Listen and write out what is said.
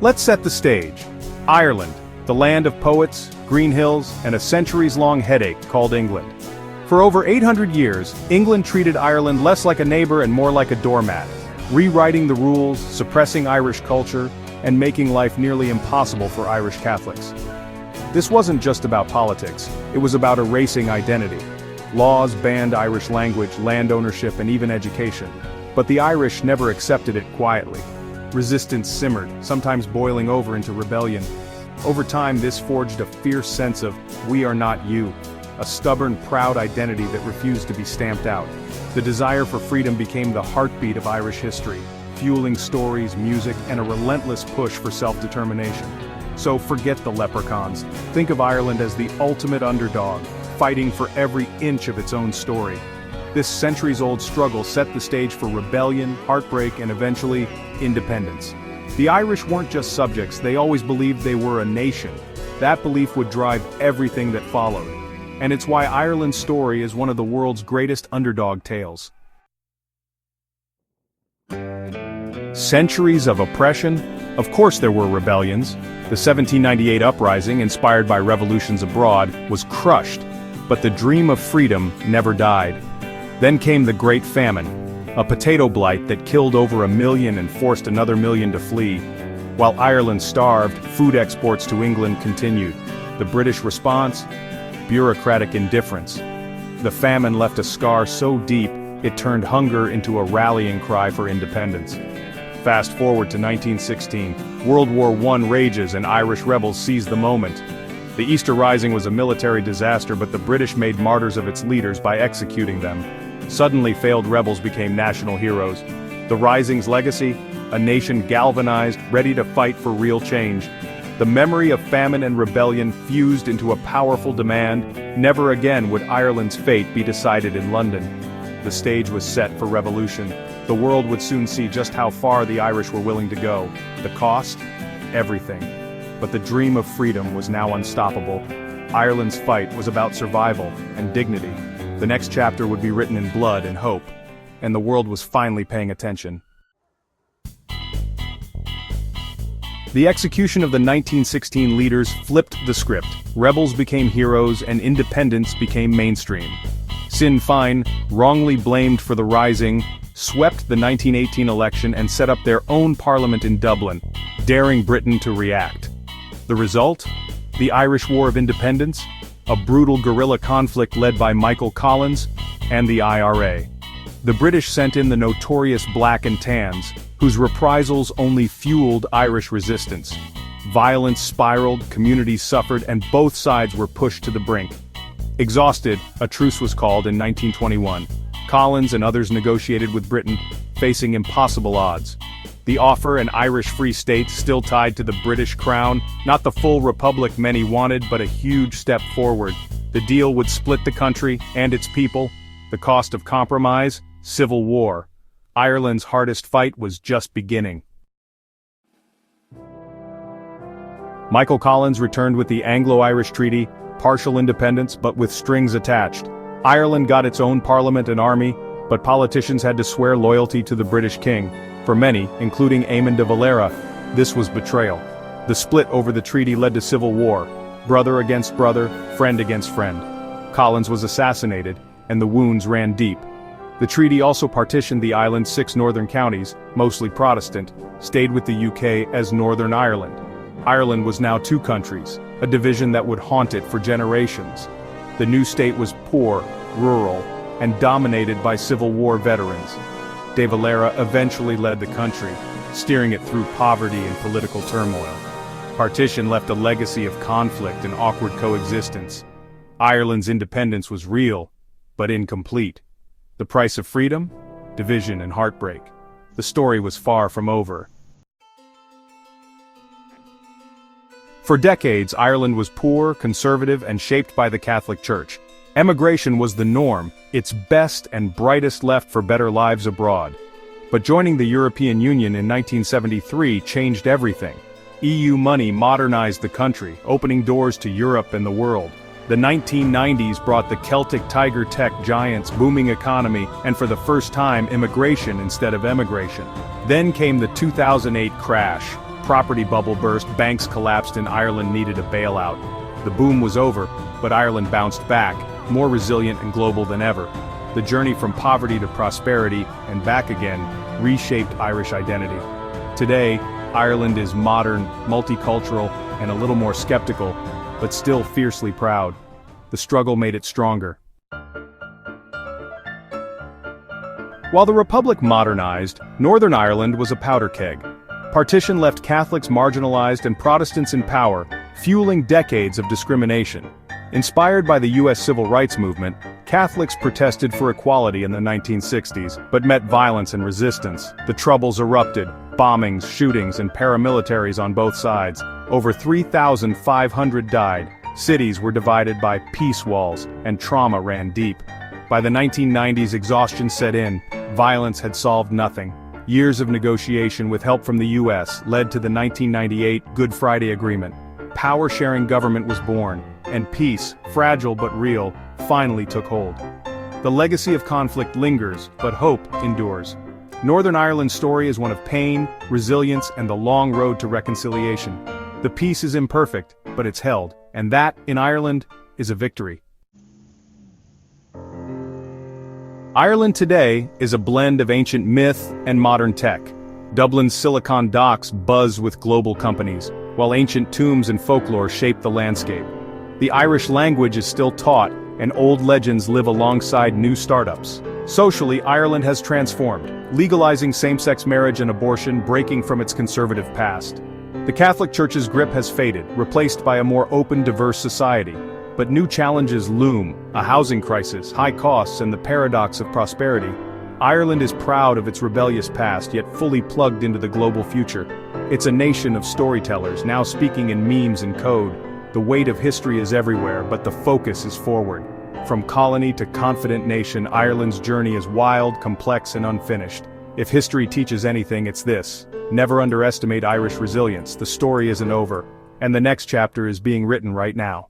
Let's set the stage. Ireland, the land of poets, green hills, and a centuries-long headache called England. For over 800 years, England treated Ireland less like a neighbor and more like a doormat, rewriting the rules, suppressing Irish culture, and making life nearly impossible for Irish Catholics. This wasn't just about politics, it was about erasing identity. Laws banned Irish language, land ownership, and even education. But the Irish never accepted it quietly. Resistance simmered, sometimes boiling over into rebellion. Over time, this forged a fierce sense of, "we are not you," a stubborn, proud identity that refused to be stamped out. The desire for freedom became the heartbeat of Irish history, fueling stories, music, and a relentless push for self-determination. So forget the leprechauns. Think of Ireland as the ultimate underdog, fighting for every inch of its own story. This centuries-old struggle set the stage for rebellion, heartbreak, and eventually, independence. The Irish weren't just subjects, they always believed they were a nation. That belief would drive everything that followed. And it's why Ireland's story is one of the world's greatest underdog tales. Centuries of oppression? Of course there were rebellions. The 1798 uprising, inspired by revolutions abroad, was crushed. But the dream of freedom never died. Then came the Great Famine, a potato blight that killed over 1 million and forced another 1 million to flee. While Ireland starved, food exports to England continued. The British response? Bureaucratic indifference. The famine left a scar so deep, it turned hunger into a rallying cry for independence. Fast forward to 1916, World War I rages and Irish rebels seize the moment. The Easter Rising was a military disaster, but the British made martyrs of its leaders by executing them. Suddenly failed rebels became national heroes. The Rising's legacy? A nation galvanized, ready to fight for real change. The memory of famine and rebellion fused into a powerful demand. Never again would Ireland's fate be decided in London. The stage was set for revolution. The world would soon see just how far the Irish were willing to go. The cost? Everything. But the dream of freedom was now unstoppable. Ireland's fight was about survival and dignity. The next chapter would be written in blood and hope. And the world was finally paying attention. The execution of the 1916 leaders flipped the script. Rebels became heroes and independence became mainstream. Sinn Féin, wrongly blamed for the Rising, swept the 1918 election and set up their own parliament in Dublin, daring Britain to react. The result? The Irish War of Independence, a brutal guerrilla conflict led by Michael Collins and the IRA. The British sent in the notorious Black and Tans, whose reprisals only fueled Irish resistance. Violence spiraled, communities suffered, and both sides were pushed to the brink. Exhausted, a truce was called in 1921. Collins and others negotiated with Britain, facing impossible odds. The offer, an Irish Free State still tied to the British crown, not the full republic many wanted, but a huge step forward. The deal would split the country and its people. The cost of compromise? Civil war. Ireland's hardest fight was just beginning. Michael Collins returned with the Anglo-Irish Treaty, partial independence but with strings attached. Ireland got its own parliament and army, but politicians had to swear loyalty to the British king. For many, including Eamon de Valera, this was betrayal. The split over the treaty led to civil war, brother against brother, friend against friend. Collins was assassinated, and the wounds ran deep. The treaty also partitioned the island's 6 northern counties, mostly Protestant, stayed with the UK as Northern Ireland. Ireland was now 2 countries, a division that would haunt it for generations. The new state was poor, rural, and dominated by Civil War veterans. De Valera eventually led the country, steering it through poverty and political turmoil. Partition left a legacy of conflict and awkward coexistence. Ireland's independence was real, but incomplete. The price of freedom? Division and heartbreak. The story was far from over. For decades, Ireland was poor, conservative, and shaped by the Catholic Church. Emigration was the norm, its best and brightest left for better lives abroad. But joining the European Union in 1973 changed everything. EU money modernized the country, opening doors to Europe and the world. The 1990s brought the Celtic Tiger tech giants' booming economy, and for the first time, immigration instead of emigration. Then came the 2008 crash. property bubble burst, banks collapsed and Ireland needed a bailout. The boom was over, but Ireland bounced back, more resilient and global than ever. The journey from poverty to prosperity and back again reshaped Irish identity. Today, Ireland is modern, multicultural, and a little more skeptical, but still fiercely proud. The struggle made it stronger. While the Republic modernized, Northern Ireland was a powder keg. Partition left Catholics marginalized and Protestants in power, fueling decades of discrimination. Inspired by the U.S. Civil Rights Movement, Catholics protested for equality in the 1960s, but met violence and resistance. The Troubles erupted, bombings, shootings, and paramilitaries on both sides. Over 3,500 died. Cities were divided by peace walls, and trauma ran deep. By the 1990s, exhaustion set in. Violence had solved nothing. Years of negotiation with help from the U.S. led to the 1998 Good Friday Agreement. Power-sharing government was born, and peace, fragile but real, finally took hold. The legacy of conflict lingers, but hope endures. Northern Ireland's story is one of pain, resilience, and the long road to reconciliation. The peace is imperfect, but it's held, and that, in Ireland, is a victory. Ireland today is a blend of ancient myth and modern tech. Dublin's Silicon Docks buzz with global companies, while ancient tombs and folklore shape the landscape. The Irish language is still taught, and old legends live alongside new startups. Socially, Ireland has transformed, legalizing same-sex marriage and abortion, breaking from its conservative past. The Catholic Church's grip has faded, replaced by a more open, diverse society. But new challenges loom: a housing crisis, high costs, and the paradox of prosperity. Ireland is proud of its rebellious past, yet fully plugged into the global future. It's a nation of storytellers, now speaking in memes and code. The weight of history is everywhere, but the focus is forward. From colony to confident nation, Ireland's journey is wild, complex, and unfinished. If history teaches anything, it's this: never underestimate Irish resilience. The story isn't over, and the next chapter is being written right now.